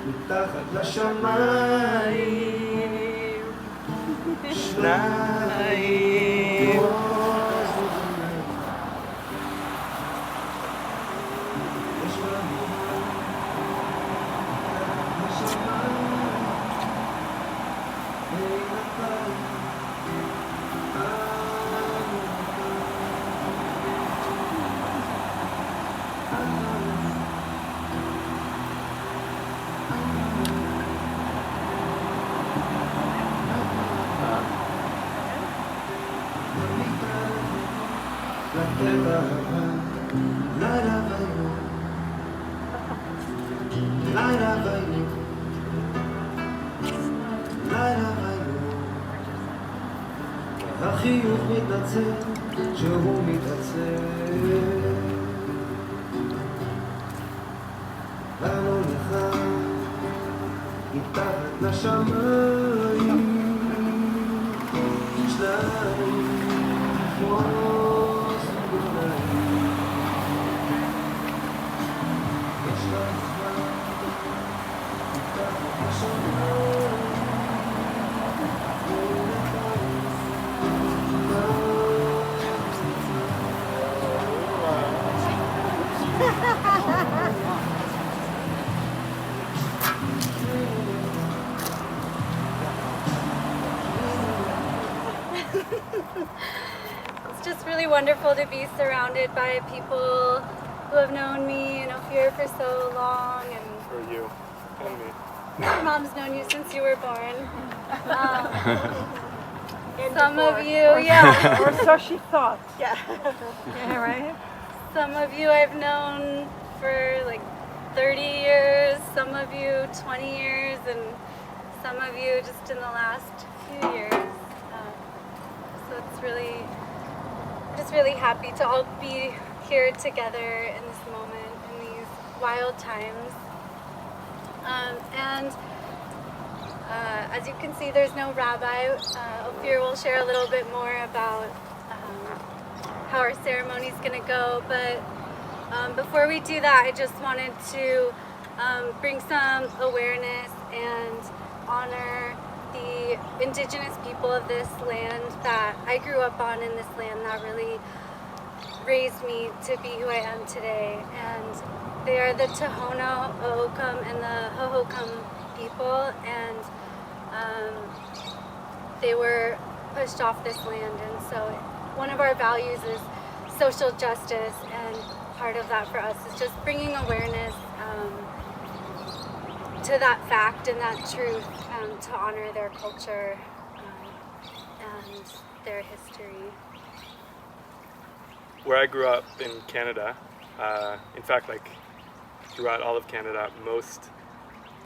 מתחת לשמיים, שניים. החיוך מתנצל שהוא מתעצל, באנו לך מתחת לשמיים, שניים כמו זוגוניים, יש לך זמן מתחת לשמיים. It's just really wonderful to be surrounded by people who have known me and Ophir for so long, and For you and me. your mom's known you since you were born. Some of you, yeah. Or so she thought. Yeah. Yeah, right? Some of you I've known for like 30 years, some of you 20 years, and some of you just in the last few years. So it's really, I'm just really happy to all be here together in this moment, in these wild times. As you can see, there's no rabbi. Ophir will share a little bit more about how our ceremony is going to go, but before we do that, I just wanted to bring some awareness and honor the indigenous people of this land that I grew up on, in this land that really raised me to be who I am today. And they are the Tohono O'odham and the Hohokam people, and they were pushed off this land, and so one of our values is social justice, and part of that for us is just bringing awareness to that fact and that truth, to honor their culture and their history. Where I grew up in Canada, in fact, like throughout all of Canada, most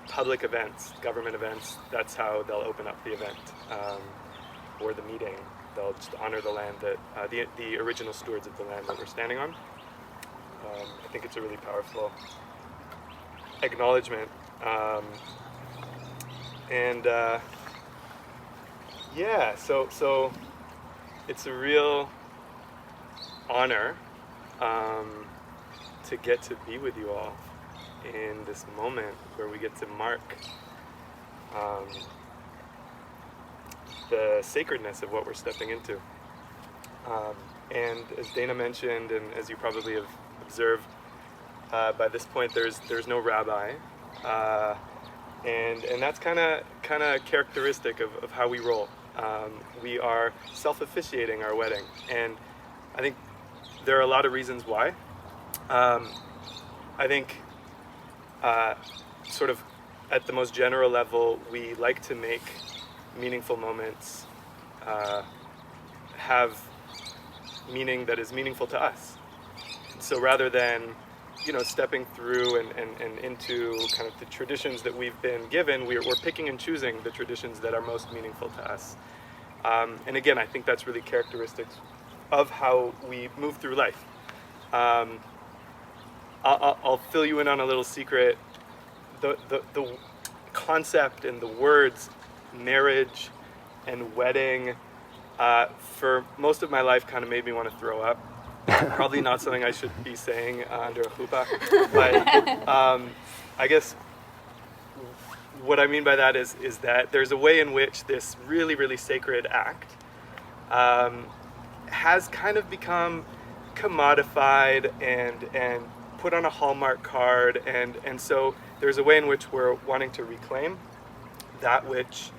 public events, government events, that's how they'll open up the event or the meeting. They'll just honor the land that the original stewards of the land that we're standing on. I think it's a really powerful acknowledgement, yeah. So it's a real honor to get to be with you all in this moment where we get to mark the sacredness of what we're stepping into. And as Dana mentioned, and as you probably have observed, by this point there's no rabbi, and that's kind of characteristic of how we roll. We are self-officiating our wedding, and I think there are a lot of reasons why. I think sort of at the most general level, we like to make meaningful moments have meaning that is meaningful to us. So rather than, stepping through and into kind of the traditions that we've been given, we're picking and choosing the traditions that are most meaningful to us. And again, I think that's really characteristic of how we move through life. I'll fill you in on a little secret. The concept and the words marriage and wedding for most of my life kind of made me want to throw up. Probably not something I should be saying under a chuppah, but I guess what I mean by that is that there's a way in which this really, really sacred act has kind of become commodified and put on a Hallmark card, and so there's a way in which we're wanting to reclaim that which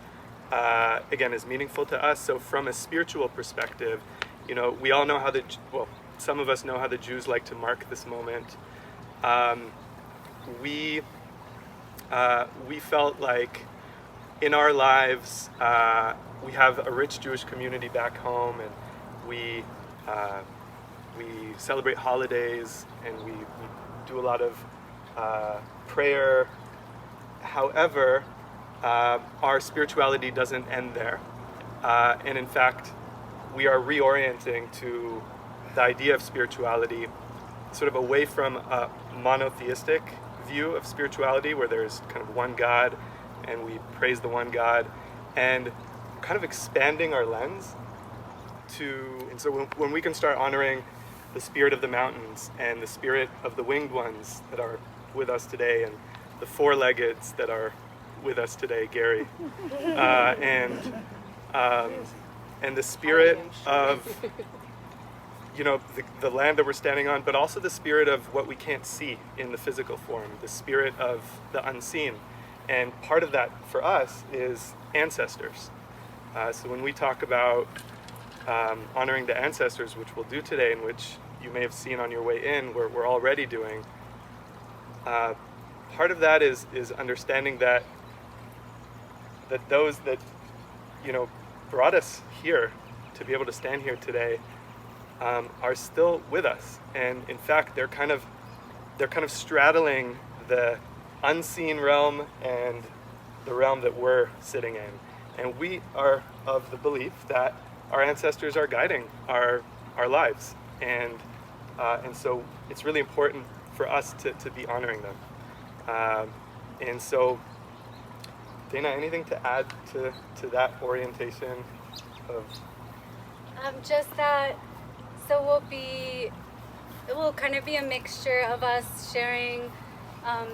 again is meaningful to us. So from a spiritual perspective, we all know how some of us know how the Jews like to mark this moment. We felt like in our lives we have a rich Jewish community back home, and we celebrate holidays, and we do a lot of prayer. However, our spirituality doesn't end there, and in fact we are reorienting to the idea of spirituality sort of away from a monotheistic view of spirituality where there's kind of one God and we praise the one God, and kind of expanding our lens and so when we can start honoring the spirit of the mountains and the spirit of the winged ones that are with us today, and the four-leggeds that are with us today, Gary, and the spirit of the land that we're standing on, but also the spirit of what we can't see in the physical form, the spirit of the unseen. And part of that for us is ancestors. So when we talk about honoring the ancestors, which we'll do today, and which you may have seen on your way in, we're already doing, part of that is understanding that those that brought us here to be able to stand here today are still with us, and in fact they're kind of straddling the unseen realm and the realm that we're sitting in, and we are of the belief that our ancestors are guiding our lives, and so it's really important for us to be honoring them, and so Dana, anything to add to that orientation of just that. So it will kind of be a mixture of us sharing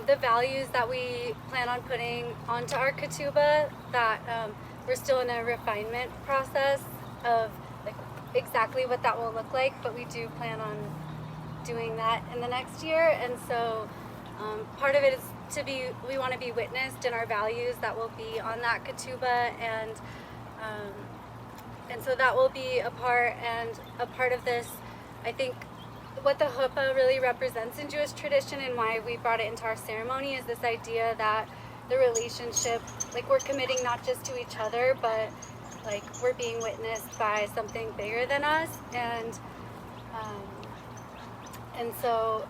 the values that we plan on putting onto our ketubah, that we're still in a refinement process of like exactly what that will look like, but we do plan on doing that in the next year. And so part of it is we want to be witnessed in our values that will be on that ketubah, and so that will be a part of this. I think what the chuppah really represents in Jewish tradition, and why we brought it into our ceremony, is this idea that the relationship, like we're committing not just to each other, but like we're being witnessed by something bigger than us, and so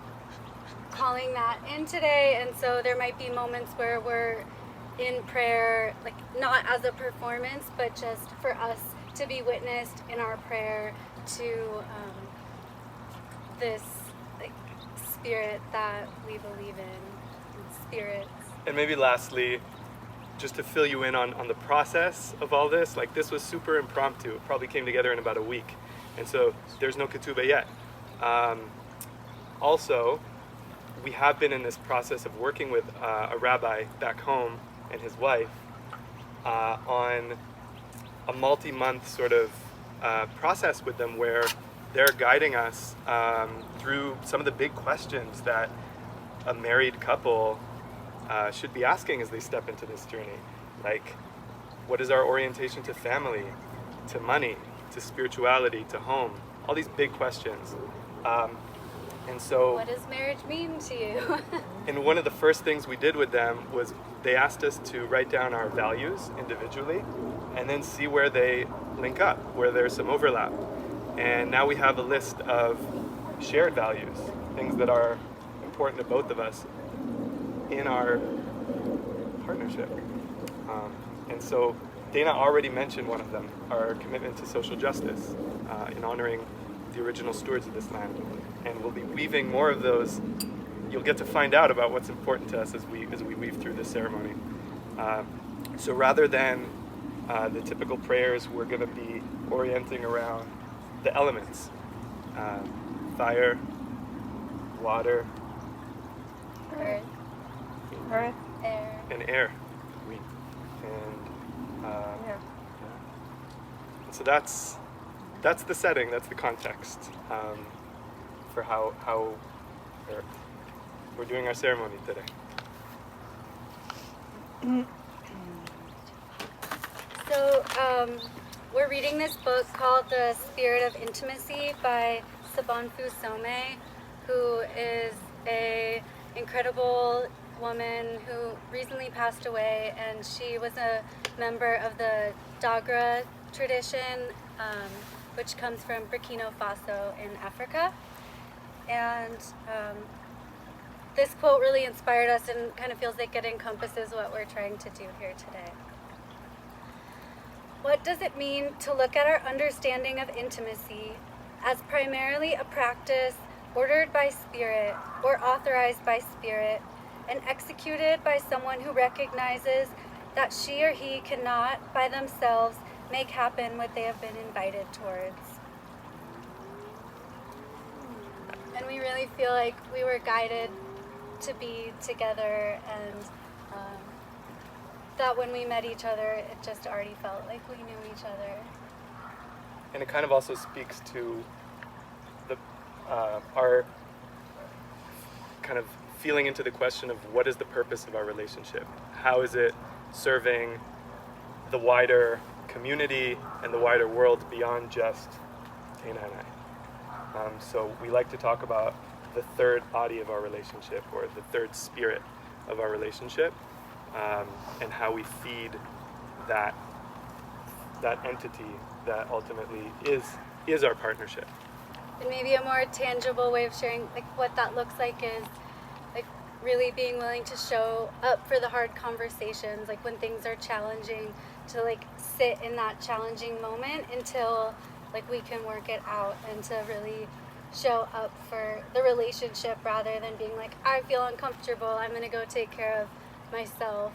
calling that in today. And so there might be moments where we're in prayer, like not as a performance, but just for us to be witnessed in our prayer to this like spirit that we believe in, spirits. And maybe lastly, just to fill you in on the process of all this, like this was super impromptu. It probably came together in about a week, and so there's no ketubah yet. Also, we have been in this process of working with a rabbi back home and his wife on a multi-month sort of process with them, where they're guiding us through some of the big questions that a married couple should be asking as they step into this journey. Like, what is our orientation to family, to money, to spirituality, to home? All these big questions. And so, what does marriage mean to you? and one of the first things we did with them was they asked us to write down our values individually and then see where they link up, where there's some overlap. And now we have a list of shared values, things that are important to both of us in our partnership. And so Dana already mentioned one of them, our commitment to social justice, in honoring the original stewards of this land. And we'll be weaving more of those. You'll get to find out about what's important to us as we weave through this ceremony. So rather than the typical prayers, we're going to be orienting around the elements: fire, water, Earth, Earth, air, and air, wheat, and Yeah. so that's the setting, that's the context for how we're doing our ceremony today. So we're reading this book called The Spirit of Intimacy by Sabanfu Some, who is a incredible woman who recently passed away, and she was a member of the Dagra tradition, which comes from Burkina Faso in Africa. And this quote really inspired us and kind of feels like it encompasses what we're trying to do here today. What does it mean to look at our understanding of intimacy as primarily a practice ordered by Spirit or authorized by Spirit and executed by someone who recognizes that she or he cannot, by themselves, make happen what they have been invited towards? And we really feel like we were guided to be together, and that when we met each other, it just already felt like we knew each other. And it kind of also speaks to the our kind of feeling into the question of what is the purpose of our relationship? How is it serving the wider community and the wider world beyond just Tana and I? So we like to talk about the third body of our relationship, or the third spirit of our relationship, and how we feed that entity that ultimately is our partnership. And maybe a more tangible way of sharing like what that looks like is like really being willing to show up for the hard conversations, like when things are challenging, to like sit in that challenging moment until like we can work it out, and to really show up for the relationship rather than being like, I feel uncomfortable, I'm gonna go take care of myself.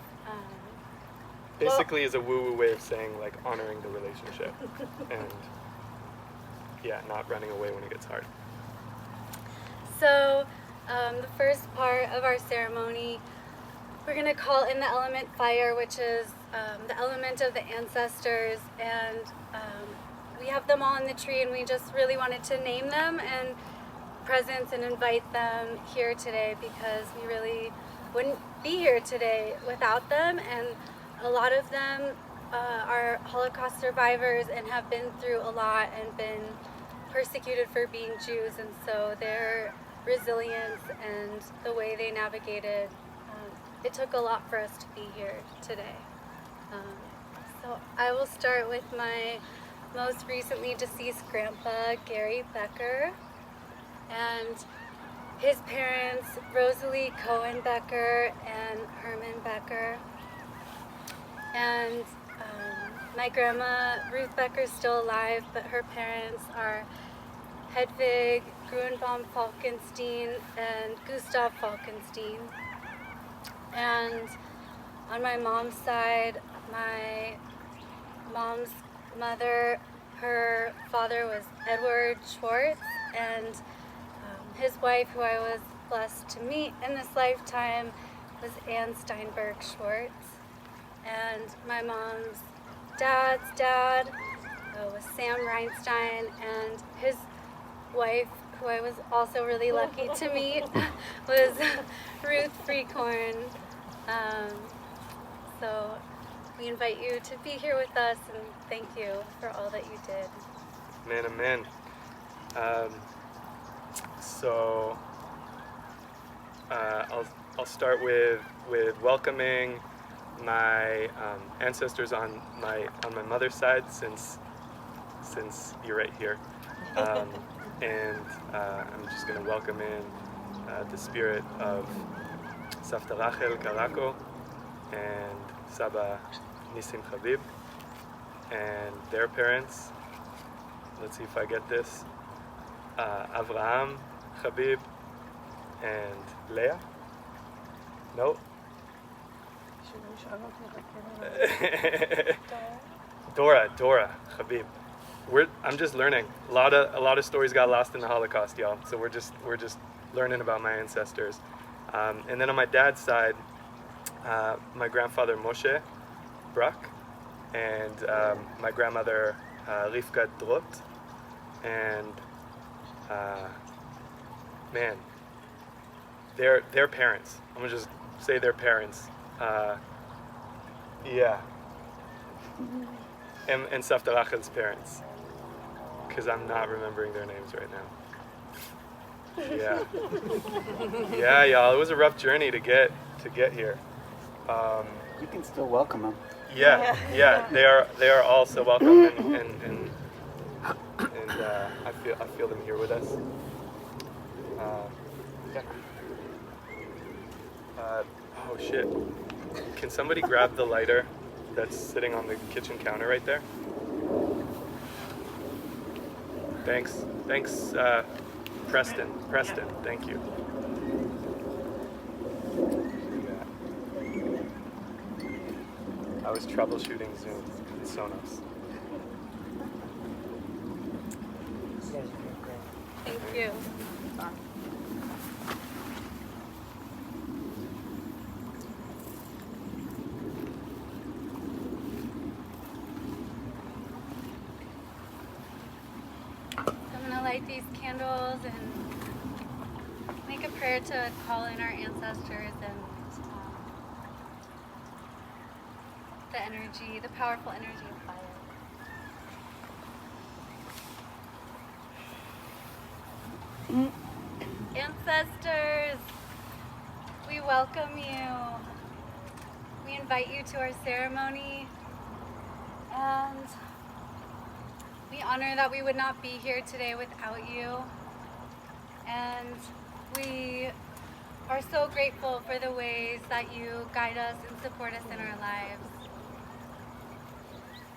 Basically is a woo-woo way of saying like honoring the relationship and not running away when it gets hard. So the first part of our ceremony, we're going to call in the element fire, which is the element of the ancestors, and we have them all in the tree, and we just really wanted to name them and presence and invite them here today, because we really wouldn't be here today without them. And a lot of them are Holocaust survivors and have been through a lot and been persecuted for being Jews, and so their resilience and the way they navigated, it took a lot for us to be here today. So I will start with my most recently deceased grandpa, Gary Becker, and his parents, Rosalie Cohen Becker and Herman Becker. And my grandma, Ruth Becker, is still alive, but her parents are Hedwig Gruenbaum Falkenstein and Gustav Falkenstein. And on my mom's side, my mom's mother, her father was Edward Schwartz, and his wife, who I was blessed to meet in this lifetime, was Anne Steinberg Schwartz. And my mom's dad's dad was Sam Reinstein, and his wife, who I was also really lucky to meet, was Ruth Freecorn. So we invite you to be here with us, and thank you for all that you did. Amen, amen. So I'll start with welcoming my ancestors on my mother's side, since you're right here, and I'm just going to welcome in the spirit of Savta Rachel Karako and Saba Nisim Habib and their parents. Let's see if I get this. Avraham Habib and Leah. No. Dora Habib. I'm just learning. A lot of stories got lost in the Holocaust, y'all. So we're just learning about my ancestors. And then on my dad's side, my grandfather Moshe Bruck, and my grandmother Rivka Drot, and man, their parents. I'm gonna just say their parents. Yeah. And Saftarachel's parents, because I'm not remembering their names right now. Yeah. Yeah, y'all. It was a rough journey to get here. You can still welcome them. Yeah. They are all so welcome, and I feel them here with us. Yeah. Oh shit! Can somebody grab the lighter that's sitting on the kitchen counter right there? Thanks, Preston. Thank you. I was troubleshooting Zoom and Sonos. Thank you. I'm gonna light these candles and make a prayer to call in our ancestors and the energy, the powerful energy of fire. Ancestors, we welcome you. We invite you to our ceremony, and we honor that we would not be here today without you. And we are so grateful for the ways that you guide us and support us in our lives.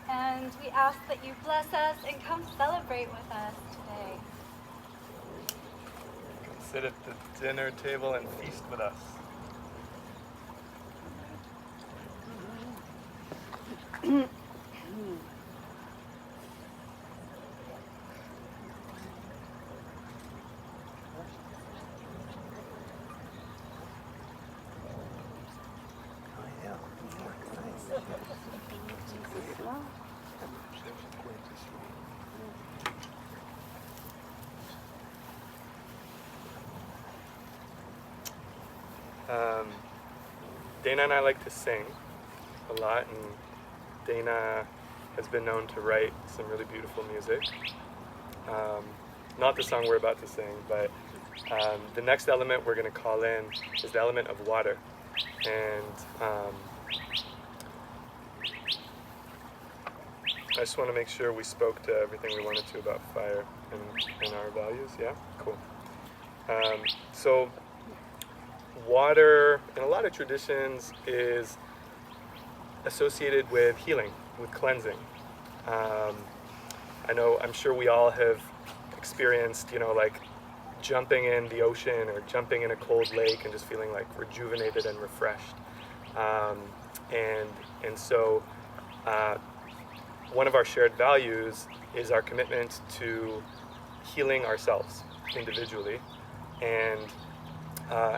And we ask that you bless us and come celebrate with us today. Sit at the dinner table and feast with us. Dana and I like to sing a lot, and Dana has been known to write some really beautiful music. Not the song we're about to sing, but the next element we're going to call in is the element of water. And I just want to make sure we spoke to everything we wanted to about fire and our values. Yeah? Cool. So water, in a lot of traditions, is associated with healing, with cleansing. I'm sure we all have experienced, like jumping in the ocean or jumping in a cold lake and just feeling like rejuvenated and refreshed. And so one of our shared values is our commitment to healing ourselves individually, and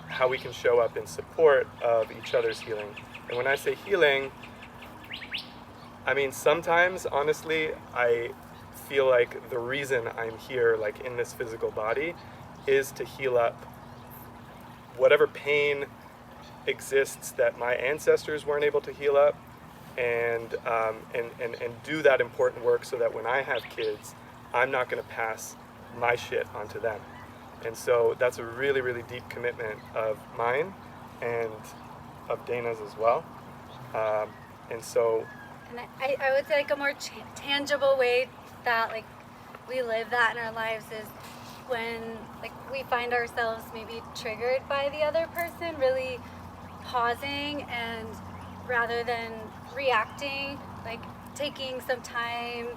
how we can show up in support of each other's healing. And when I say healing, I mean sometimes, honestly, I feel like the reason I'm here, like in this physical body, is to heal up whatever pain exists that my ancestors weren't able to heal up, and do that important work so that when I have kids, I'm not going to pass my shit onto them. And so that's a really, really deep commitment of mine and of Dana's as well. And I would say like a more tangible way that like we live that in our lives is when like we find ourselves maybe triggered by the other person, really pausing, and rather than reacting, like taking some time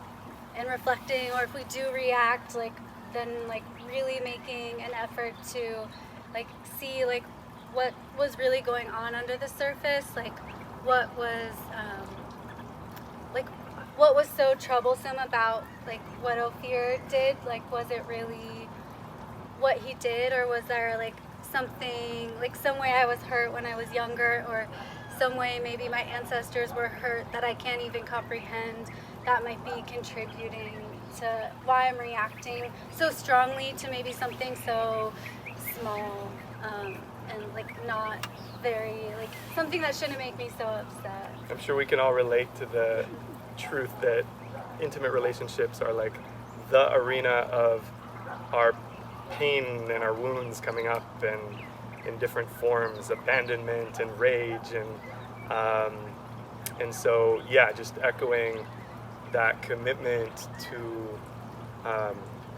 and reflecting, or if we do react, like then like really making an effort to like see like what was really going on under the surface, like what was so troublesome about like what Ophir did. Like, was it really what he did, or was there like something, like some way I was hurt when I was younger, or some way maybe my ancestors were hurt that I can't even comprehend, that might be contributing to why I'm reacting so strongly to maybe something so small, and like not very, like something that shouldn't make me so upset. I'm sure we can all relate to the truth that intimate relationships are like the arena of our pain and our wounds coming up, and in different forms, abandonment and rage, and so yeah, just echoing that commitment to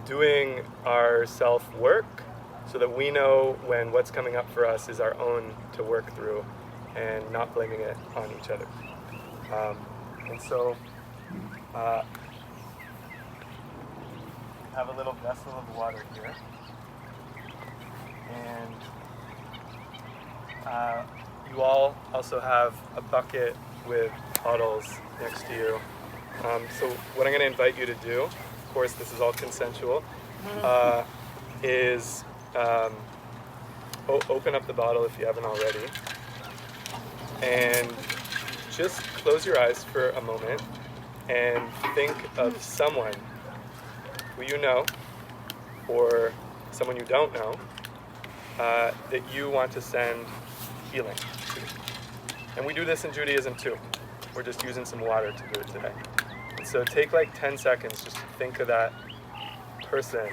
doing our self-work so that we know when what's coming up for us is our own to work through, and not blaming it on each other. And so have a little vessel of water here, and you all also have a bucket with bottles next to you. So what I'm going to invite you to do, of course this is all consensual, is open up the bottle if you haven't already, and just close your eyes for a moment and think of someone who you know, or someone you don't know, that you want to send healing to. And we do this in Judaism too. We're just using some water to do it today. And so take like 10 seconds just to think of that person.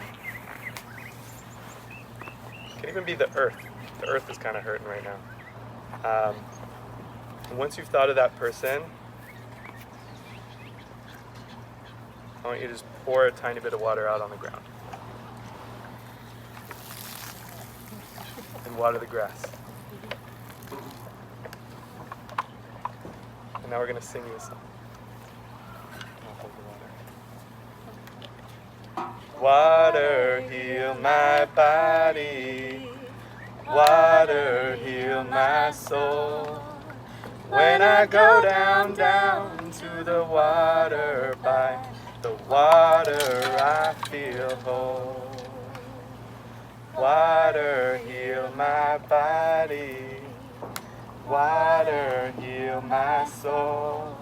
It can even be the earth. The earth is kind of hurting right now. And once you've thought of that person, I want you to just pour a tiny bit of water out on the ground. And water the grass. And now we're going to sing you a song. I'll hold the water. Water, heal my body. Water, heal my soul. When I go down to the water, by the water I feel whole. Water, heal my body. Water, heal my soul.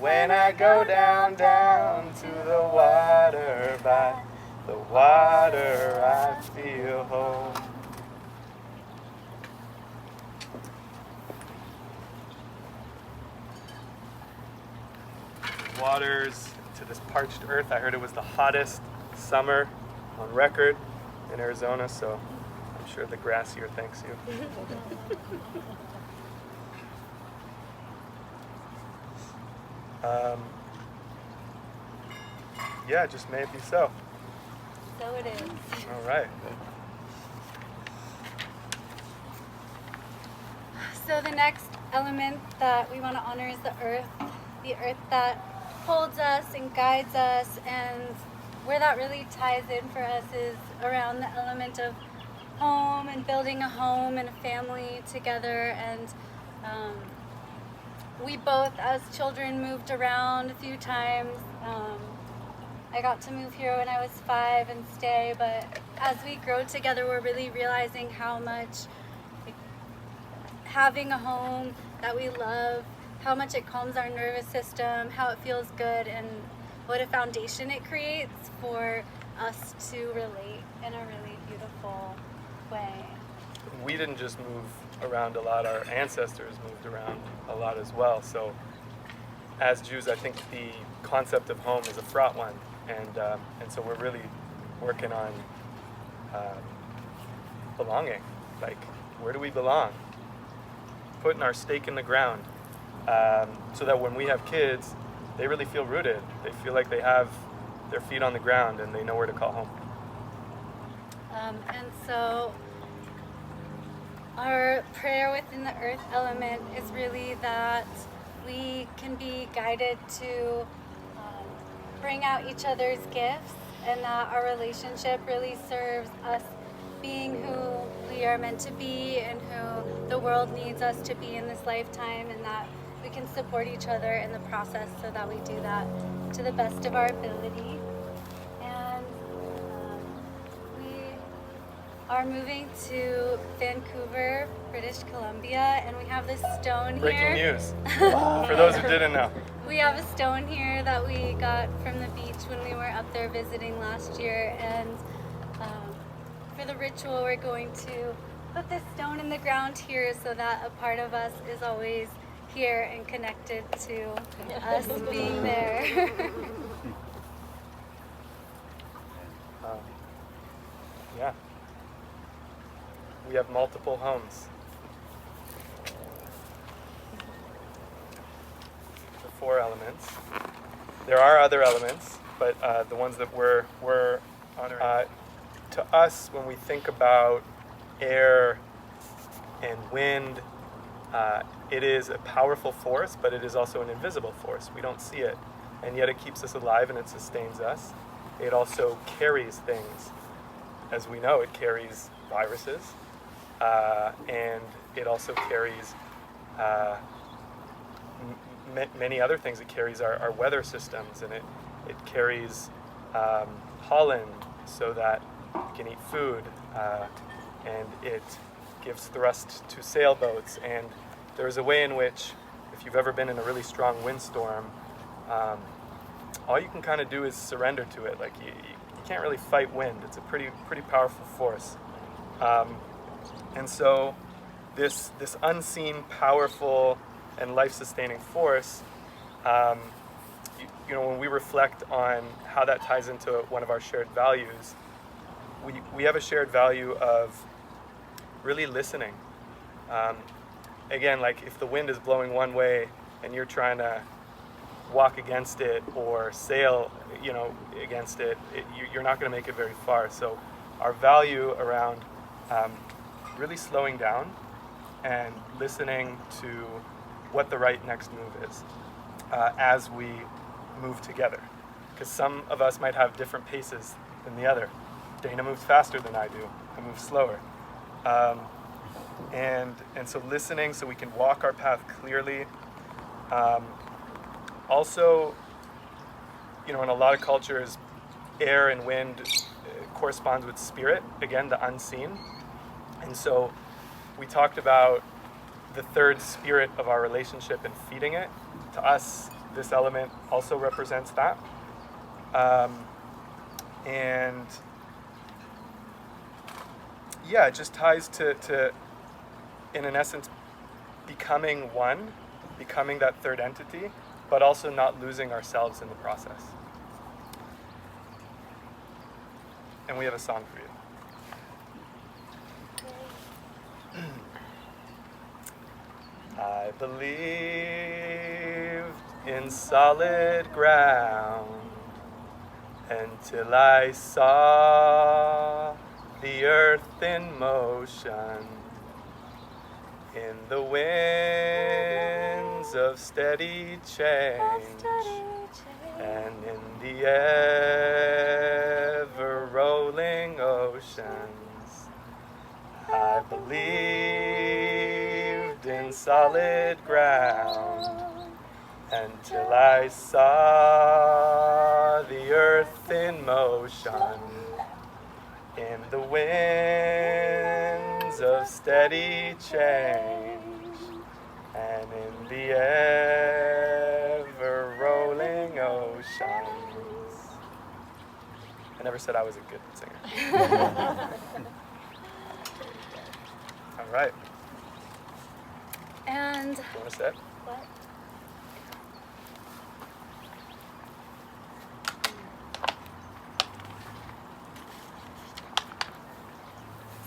When I go down to the water, by the water I feel whole. Waters to this parched earth. I heard it was the hottest summer on record in Arizona, so I'm sure the grass here thanks you. Yeah, just may it be so. So it is. All right. So the next element that we want to honor is the earth that holds us and guides us, and where that really ties in for us is around the element of home and building a home and a family together. And we both as children moved around a few times. I got to move here when I was 5 and stay, but as we grow together, we're really realizing how much having a home that we love, how much it calms our nervous system, how it feels good, and what a foundation it creates for us to relate in a really beautiful way. We didn't just move around a lot, our ancestors moved around a lot as well. So as Jews, I think the concept of home is a fraught one. And so we're really working on belonging. Like, where do we belong? Putting our stake in the ground, so that when we have kids, they really feel rooted. They feel like they have their feet on the ground and they know where to call home. And so our prayer within the earth element is really that we can be guided to bring out each other's gifts, and that our relationship really serves us being who we are meant to be and who the world needs us to be in this lifetime, and that we can support each other in the process so that we do that to the best of our ability. And we are moving to Vancouver, British Columbia, and we have this stone Breaking here. news. For those who didn't know. We have a stone here that we got from the beach when we were up there visiting last year, and for the ritual we're going to put this stone in the ground here so that a part of us is always here and connected to us being there. Yeah. We have multiple homes. The 4 elements. There are other elements, but the ones that we're honoring. To us, when we think about air and wind, it is a powerful force, but it is also an invisible force. We don't see it, and yet it keeps us alive and it sustains us. It also carries things. As we know, it carries viruses, and it also carries many other things. It carries our weather systems, and it carries pollen so that we can eat food, and it gives thrust to sailboats. And there's a way in which, if you've ever been in a really strong windstorm, all you can kind of do is surrender to it. Like you can't really fight wind. It's a pretty powerful force. And so this unseen, powerful, and life-sustaining force, you know, when we reflect on how that ties into one of our shared values, we have a shared value of really listening. Again, like if the wind is blowing one way and you're trying to walk against it or sail, you know, against it, you're not going to make it very far. So our value around really slowing down and listening to what the right next move is as we move together. Because some of us might have different paces than the other. Dana moves faster than I do. I move slower. And so listening so we can walk our path clearly. Also, you know, in a lot of cultures, air and wind corresponds with spirit, again, the unseen. And so we talked about the third spirit of our relationship and feeding it. To us, this element also represents that. And yeah, it just ties to, in an essence, becoming one, becoming that third entity, but also not losing ourselves in the process. And we have a song for you. I believed in solid ground until I saw the earth in motion, in the winds of steady change, and in the ever-rolling oceans. I believed in solid ground until I saw the earth in motion, in the winds of steady change, and in the ever-rolling oceans. I never said I was a good singer. All right. And You want to sit? what?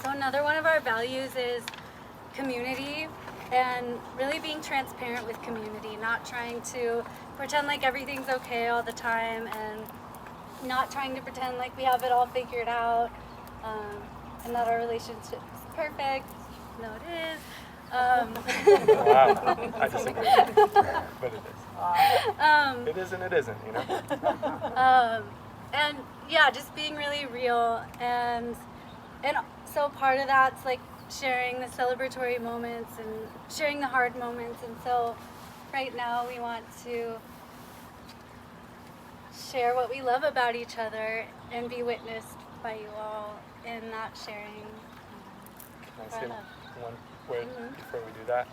So another one of our values is community, and really being transparent with community, not trying to pretend like everything's okay all the time, and not trying to pretend like we have it all figured out, and that our relationship's perfect. No, it is. Wow, I disagree. But it is. It is and it isn't, you know? And yeah, just being really real, and so part of that's like sharing the celebratory moments and sharing the hard moments. And so right now we want to share what we love about each other and be witnessed by you all in that sharing. Can I say one word before we do that?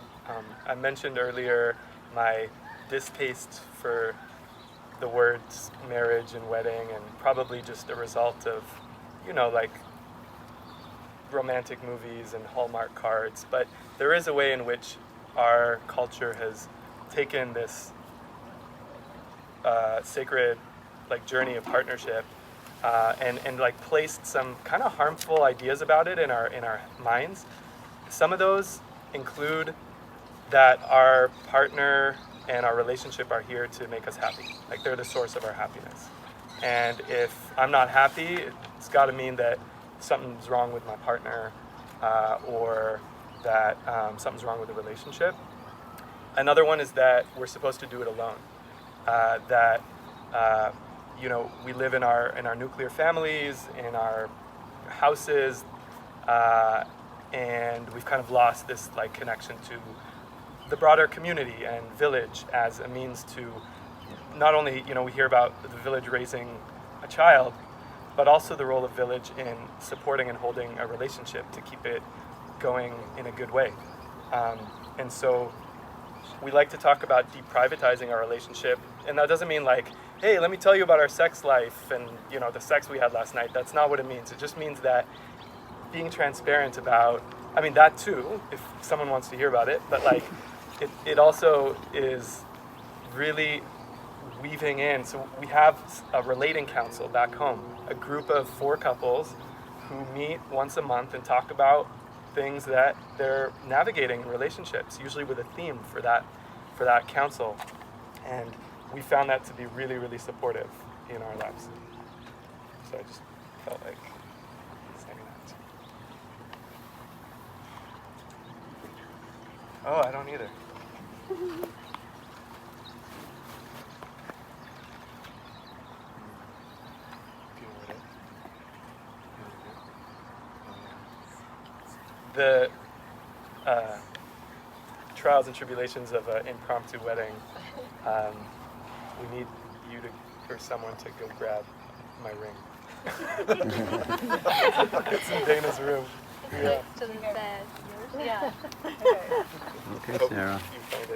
I mentioned earlier my distaste for the words marriage and wedding, and probably just a result of, like romantic movies and Hallmark cards. But there is a way in which our culture has taken this sacred journey of partnership and placed some kind of harmful ideas about it in our minds. Some of those include that our partner and our relationship are here to make us happy. Like, they're the source of our happiness. And if I'm not happy, it's got to mean that something's wrong with my partner, or that something's wrong with the relationship. Another one is that we're supposed to do it alone. That we live in our nuclear families, in our houses, and we've kind of lost this connection to the broader community and village as a means to not only, we hear about the village raising a child, but also the role of village in supporting and holding a relationship to keep it going in a good way. And so we like to talk about deprivatizing our relationship, and that doesn't mean hey, let me tell you about our sex life and the sex we had last night. That's not what it means. It just means that being transparent about, that too, if someone wants to hear about it, but it also is really weaving in. So we have a relating council back home, a group of 4 couples who meet once a month and talk about things that they're navigating in relationships, usually with a theme for that council. And we found that to be really, really supportive in our lives. So I just felt like saying that. Oh, I don't either. The trials and tribulations of an impromptu wedding. We need you or someone to go grab my ring. It's in Dana's room. Yeah. To the bed. Yeah. Okay, Hope Sarah. you find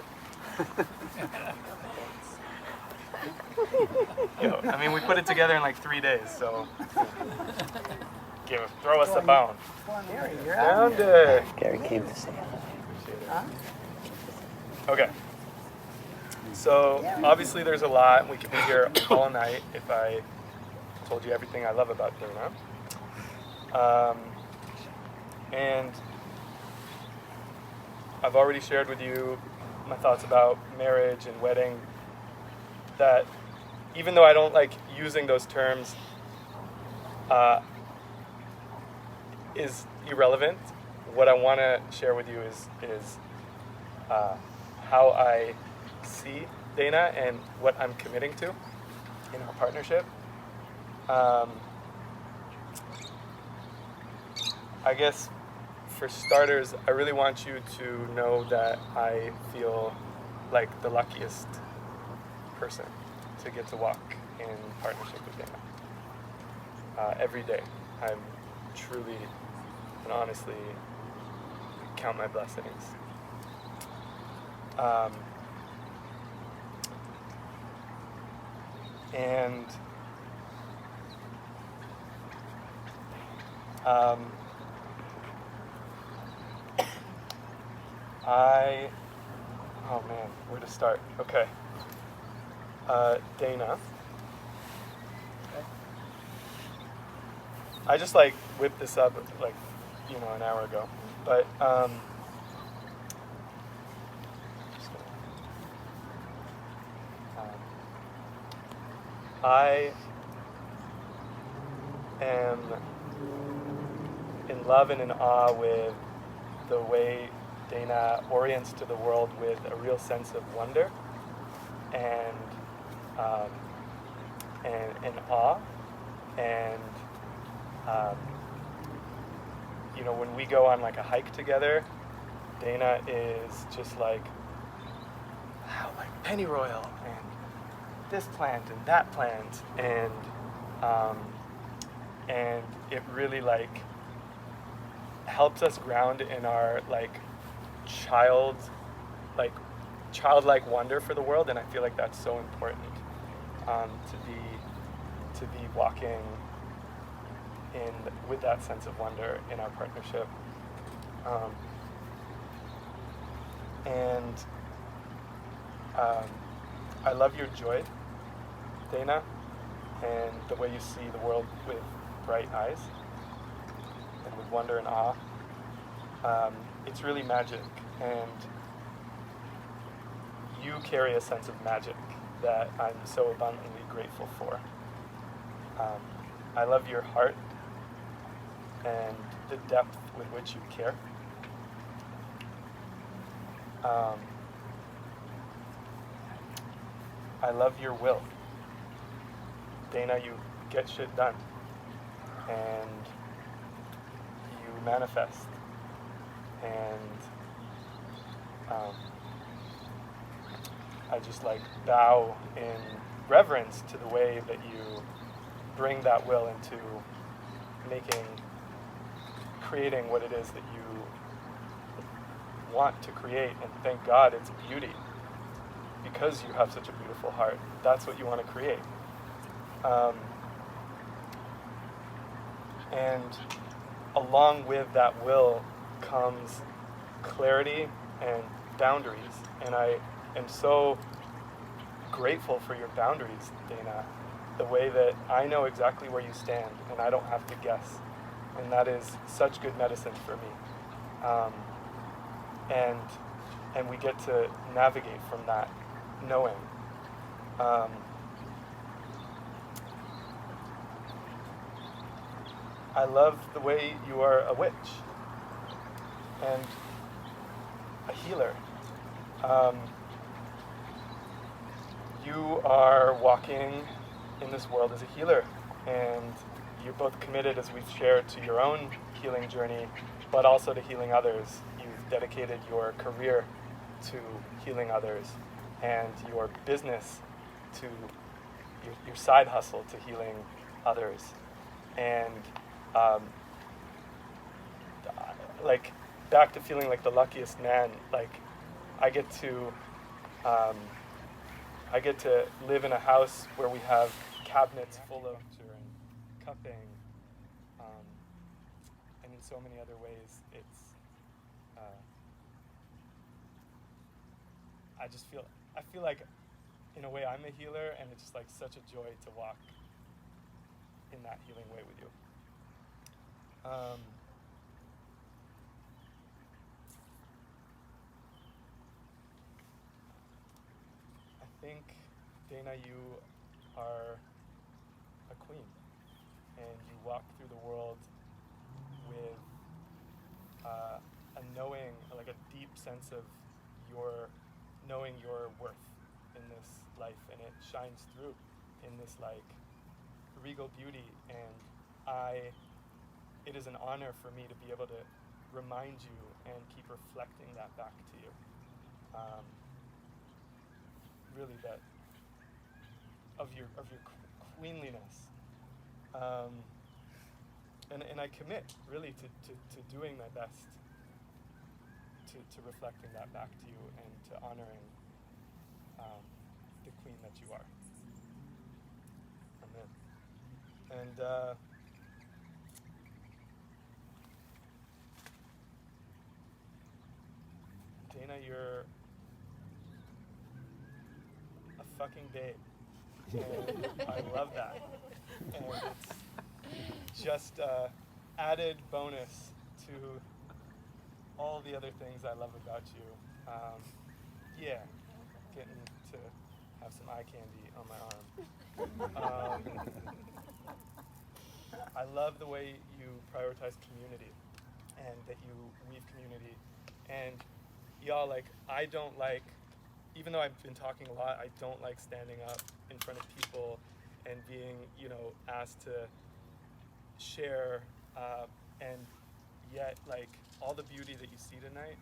it. We put it together in 3 days, so throw us a bone. Found it. Gary came to say Appreciate it. Okay. So obviously there's a lot. We could be here all night if I told you everything I love about Dana. And I've already shared with you my thoughts about marriage and wedding, that even though I don't like using those terms, is irrelevant. What I want to share with you is how I see Dana and what I'm committing to in our partnership. I guess for starters, I really want you to know that I feel like the luckiest person to get to walk in partnership with Dana. Every day, I'm truly and honestly count my blessings. And oh man, where to start? Okay. Dana. I just whipped this up an hour ago, but I am in love and in awe with the way Dana orients to the world with a real sense of wonder and awe. And when we go on a hike together, Dana is just wow, pennyroyal and this plant and that plant, and it really helps us ground in our like childlike wonder for the world, and I feel like that's so important, to be walking in with that sense of wonder in our partnership. And I love your joy, Dana, and the way you see the world with bright eyes and with wonder and awe. It's really magic, and you carry a sense of magic that I'm so abundantly grateful for. I love your heart and the depth with which you care. I love your will. Dana, you get shit done, and you manifest, and I just bow in reverence to the way that you bring that will into creating what it is that you want to create, and thank God it's beauty, because you have such a beautiful heart. That's what you want to create. And along with that will comes clarity and boundaries, and I am so grateful for your boundaries, Dana, the way that I know exactly where you stand and I don't have to guess, and that is such good medicine for me. And we get to navigate from that knowing. I love the way you are a witch and a healer. You are walking in this world as a healer, and you're both committed, as we've shared, to your own healing journey, but also to healing others. You've dedicated your career to healing others, and your business to your side hustle to healing others. And back to feeling like the luckiest man, I get to live in a house where we have cabinets full of and cupping, and in so many other ways, it's I feel like in a way I'm a healer, and it's just such a joy to walk in that healing way with you. I think, Dana, you are a queen, and you walk through the world with a knowing, a deep sense of knowing your worth in this life, and it shines through in this regal beauty, and it is an honor for me to be able to remind you and keep reflecting that back to you. Really, that of your queenliness, and I commit really to doing my best to reflecting that back to you and to honoring the queen that you are. Amen. And Dana, you're a fucking babe, and I love that. And it's just added bonus to all the other things I love about you. Getting to have some eye candy on my arm. I love the way you prioritize community, and that you weave community. And y'all, I don't even though I've been talking a lot, I don't like standing up in front of people and being, asked to share, and yet, all the beauty that you see tonight,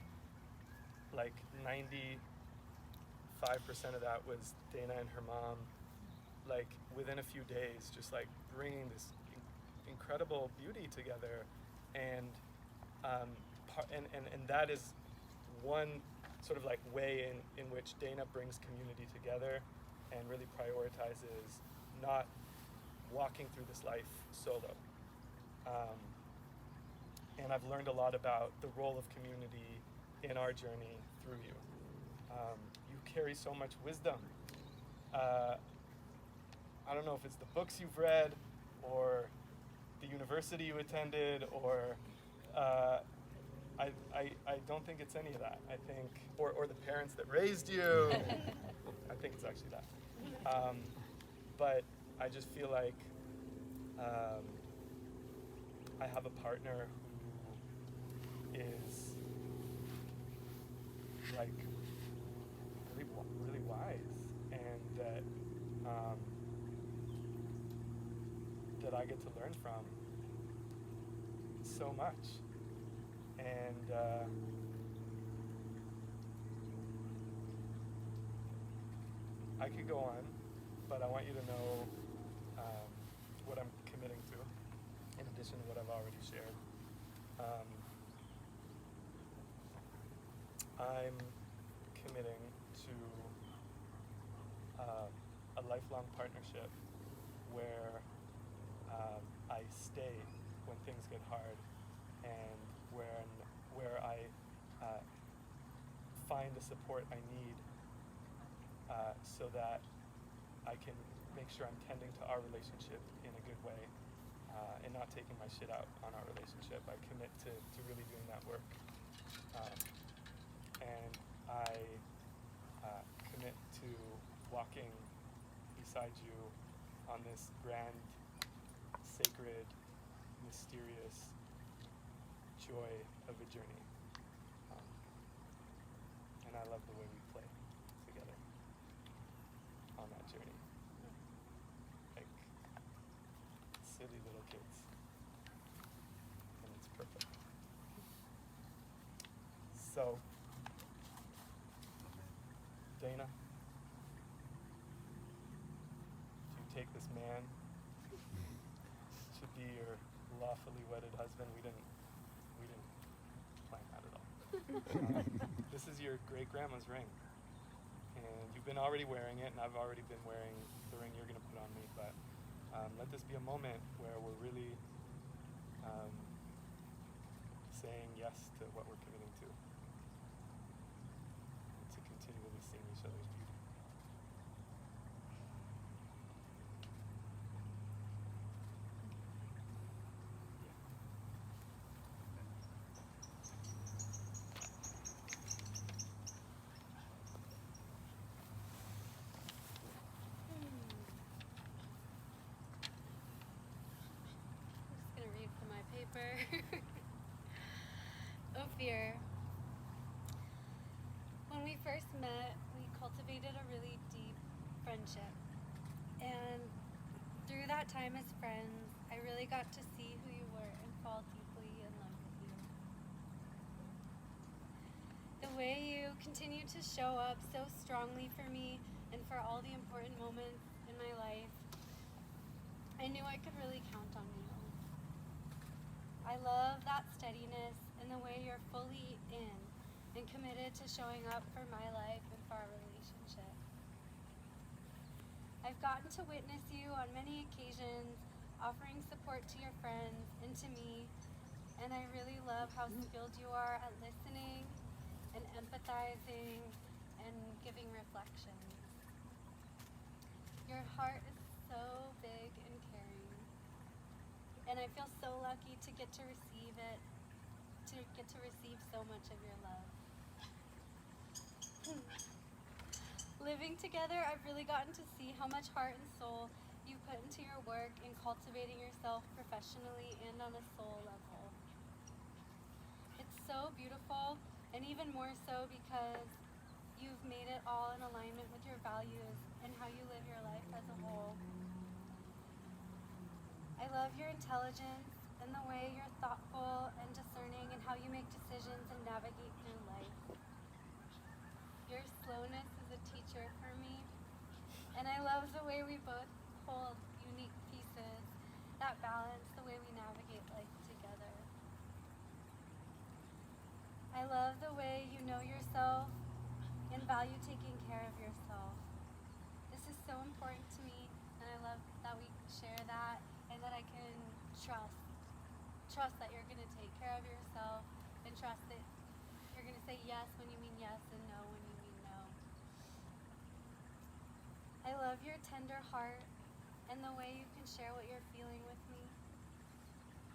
95% of that was Dana and her mom, within a few days, just bringing this incredible beauty together. And And that is one sort of like way in which Dana brings community together and really prioritizes not walking through this life solo. And I've learned a lot about the role of community in our journey through you. You carry so much wisdom. I don't know if it's the books you've read or the university you attended or I don't think it's any of that. I think, or the parents that raised you. I think it's actually that. But I just feel like I have a partner who is like really wise, and that I get to learn from so much. And I could go on, but I want you to know what I'm committing to, in addition to what I've already shared. I'm committing to a lifelong partnership where I stay when things get hard, and where I find the support I need so that I can make sure I'm tending to our relationship in a good way and not taking my shit out on our relationship. I commit to really doing that work. And I commit to walking beside you on this grand, sacred, mysterious joy of a journey. And I love the way we play together on that journey. Like silly little kids. And it's perfect. So, Dana, do you take this man to be your lawfully wedded husband? We didn't plan that at all. This is your great grandma's ring, and you've been already wearing it, and I've already been wearing the ring you're going to put on me. But let this be a moment where we're really saying yes to what we're committing to, and to continually seeing each other's beauty. From my paper. Ophir. When we first met, we cultivated a really deep friendship. And through that time as friends, I really got to see who you were and fall deeply in love with you. The way you continue to show up so strongly for me and for all the important moments in my life, I knew I could really count on you. I love that steadiness and the way you're fully in and committed to showing up for my life and for our relationship. I've gotten to witness you on many occasions, offering support to your friends and to me, and I really love how skilled you are at listening and empathizing and giving reflections. Your heart is so big and caring. And I feel so lucky to get to receive it, to get to receive so much of your love. Living together, I've really gotten to see how much heart and soul you put into your work in cultivating yourself professionally and on a soul level. It's so beautiful, and even more so because you've made it all in alignment with your values and how you live your life as a whole. I love your intelligence and the way you're thoughtful and discerning and how you make decisions and navigate through life. Your slowness is a teacher for me, and I love the way we both hold unique pieces that balance the way we navigate life together. I love the way you know yourself and value taking care of yourself. This is so important to me, and I love that we share that and that I can trust that you're going to take care of yourself, and trust that you're going to say yes when you mean yes and no when you mean no. I love your tender heart and the way you can share what you're feeling with me.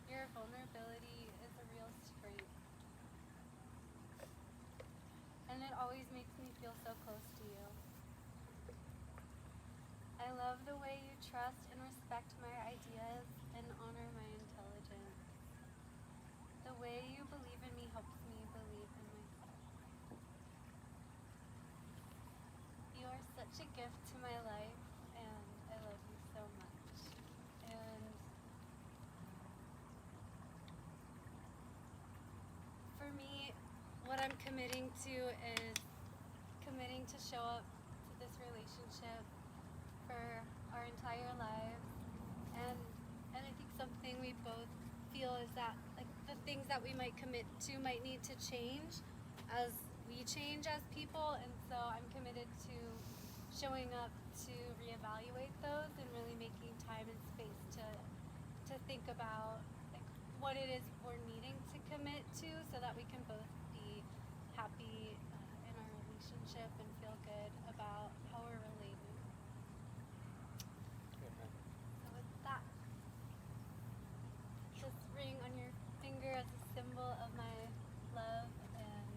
Your vulnerability is a real strength. And it always makes me feel so close to you. I love the way you trust and respect my ideas and honor my intelligence. The way you believe in me helps me believe in myself. You are such a gift to my life, and I love you so much. And for me, what I'm committing to is committing to show up to this relationship for our entire lives. And I think something we both feel is that like the things that we might commit to might need to change as we change as people, and so I'm committed to showing up to reevaluate those and really making time and space to think about like what it is we're needing to commit to so that we can both be happy in our relationship and feel good about how we're related. So with that, this ring on your finger as a symbol of my love and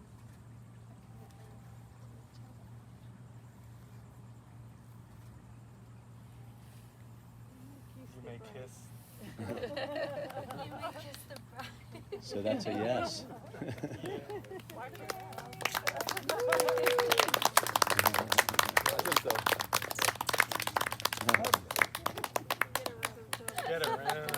commitment to each other. You may kiss. You may kiss the bride. So that's a yes. Get around.